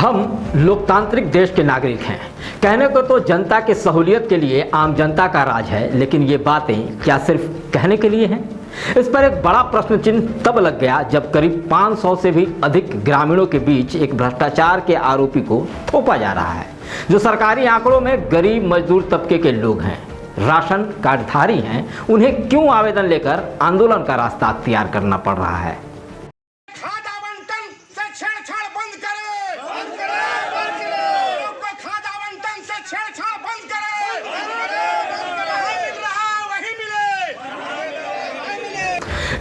हम लोकतांत्रिक देश के नागरिक हैं। कहने को तो जनता की सहूलियत के लिए आम जनता का राज है, लेकिन ये बातें क्या सिर्फ कहने के लिए हैं? इस पर एक बड़ा प्रश्न चिन्ह तब लग गया जब करीब 500 से भी अधिक ग्रामीणों के बीच एक भ्रष्टाचार के आरोपी को थोपा जा रहा है, जो सरकारी आंकड़ों में गरीब मजदूर तबके के लोग हैं, राशन कार्डधारी हैं। उन्हें क्यों आवेदन लेकर आंदोलन का रास्ता अख्तियार करना पड़ रहा है?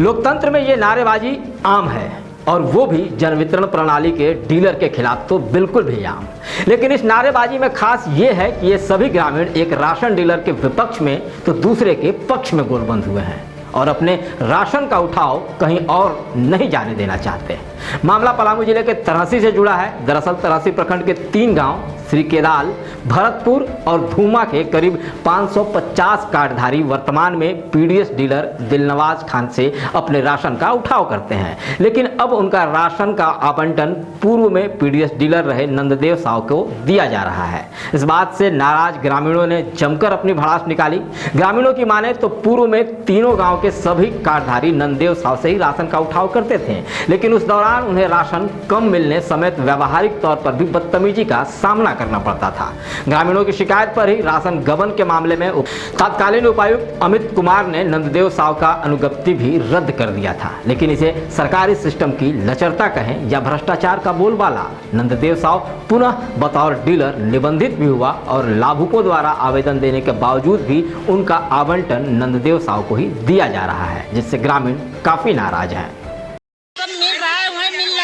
लोकतंत्र में ये नारेबाजी आम है, और वो भी जन वितरण प्रणाली के डीलर के खिलाफ तो बिल्कुल भी आम। लेकिन इस नारेबाजी में खास ये है कि ये सभी ग्रामीण एक राशन डीलर के विपक्ष में तो दूसरे के पक्ष में गोलबंद हुए हैं और अपने राशन का उठाव कहीं और नहीं जाने देना चाहते। मामला पलामू जिले के तरहसी से जुड़ा है। दरअसल तरहसी प्रखंड के 3 गांव श्री केदाल, भरतपुर और धूमा के करीब 550 कार्डधारी वर्तमान में पीडीएस डीलर दिलनवाज खान से अपने राशन का उठाव करते हैं, लेकिन अब उनका राशन का आवंटन पूर्व में पीडीएस डीलर रहे नंददेव साव को दिया जा रहा है। इस बात से नाराज ग्रामीणों ने जमकर अपनी भड़ास निकाली। ग्रामीणों की माने तो पूर्व में तीनों गाँव के सभी कार्डधारी नंददेव साव से ही राशन का उठाव करते थे, लेकिन उस दौरान उन्हें राशन कम मिलने समेत व्यावहारिक तौर पर भी बदतमीजी का सामना करना पड़ता था। ग्रामीणों की शिकायत पर ही राशन गबन के मामले में तत्कालीन उपायुक्त अमित कुमार ने नंददेव साव का अनुज्ञप्ति भी रद्द कर दिया था। लेकिन इसे सरकारी सिस्टम की लचरता कहें या भ्रष्टाचार का बोलबाला, नंददेव साव पुनः बतौर डीलर निबंधित भी हुआ और लाभुकों द्वारा आवेदन देने के बावजूद भी उनका आवंटन नंददेव साव को ही दिया जा रहा है, जिससे ग्रामीण काफी नाराज हैं।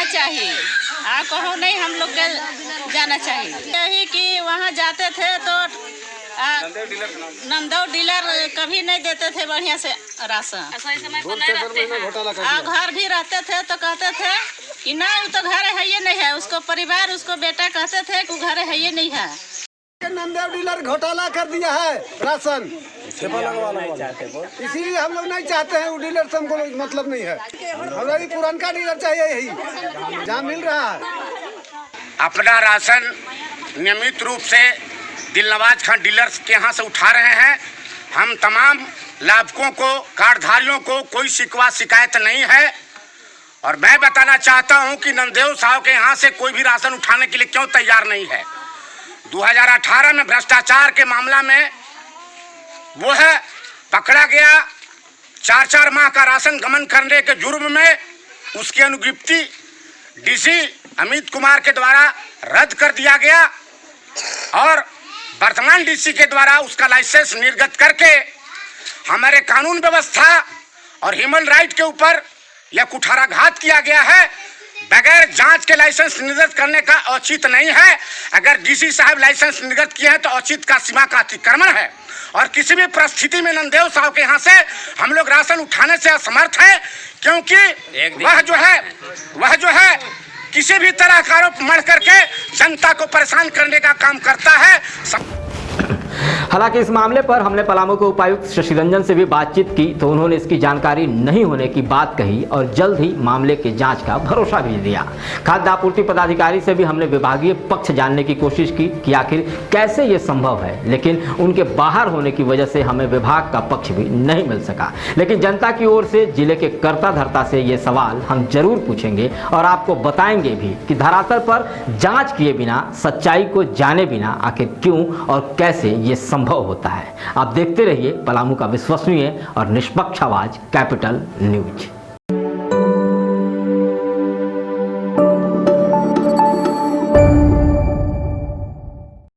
चाहिए आप कहो नहीं, हम लोग के जाना चाहिए। यही कि वहाँ जाते थे तो नंददेव डीलर कभी नहीं देते थे बढ़िया से राशन। घर भी रहते थे तो कहते थे कि नहीं तो घर है ये नहीं है, उसको परिवार उसको बेटा कहते थे कि घर है ये नहीं है। नंददेव डीलर घोटाला कर दिया है राशन, इसीलिए हम लोग नहीं चाहते हैं। वो डीलर से हमको मतलब नहीं है, हमारा पुराना डीलर चाहिए, यही जहाँ मिल रहा है। अपना राशन नियमित रूप से दिलनवाज खान डीलर्स के यहाँ से उठा रहे हैं। हम तमाम लाभुकों को, कार्डधारियों को कोई शिकवा शिकायत नहीं है। और मैं बताना चाहता हूँ कि नंददेव साहब के यहाँ से कोई भी राशन उठाने के लिए क्यों तैयार नहीं है। 2018 में भ्रष्टाचार के मामला में वो है पकड़ा गया। 4 माह का राशन गमन करने के जुर्म में उसकी अनुज्ञप्ति डीसी अमित कुमार के द्वारा रद्द कर दिया गया और वर्तमान डीसी के द्वारा उसका लाइसेंस निर्गत करके हमारे कानून व्यवस्था और ह्यूमन राइट के ऊपर यह कुठाराघात किया गया है। बगैर जांच के लाइसेंस निर्गत करने का औचित नहीं है। अगर डीसी साहब लाइसेंस निर्गत किए हैं तो औचित का सीमा का अतिक्रमण है और किसी भी परिस्थिति में नंददेव साहब के यहाँ से हम लोग राशन उठाने से असमर्थ है, क्योंकि वह जो है किसी भी तरह का आरोप मढ़ करके जनता को परेशान करने का काम करता है। हालांकि इस मामले पर हमने पलामू के उपायुक्त शशि रंजन से भी बातचीत की तो उन्होंने इसकी जानकारी नहीं होने की बात कही और जल्द ही मामले की जांच का भरोसा भी दिया। खाद्य आपूर्ति पदाधिकारी से भी हमने विभागीय पक्ष जानने की कोशिश की कि आखिर कैसे ये संभव है, लेकिन उनके बाहर होने की वजह से हमें विभाग का पक्ष भी नहीं मिल सका। लेकिन जनता की ओर से जिले के कर्ता धर्ता से ये सवाल हम जरूर पूछेंगे और आपको बताएंगे भी कि धरातल पर जाँच किए बिना, सच्चाई को जाने बिना आखिर क्यों और कैसे ये संभव होता है। आप देखते रहिए पलामू का विश्वसनीय और निष्पक्ष आवाज कैपिटल न्यूज।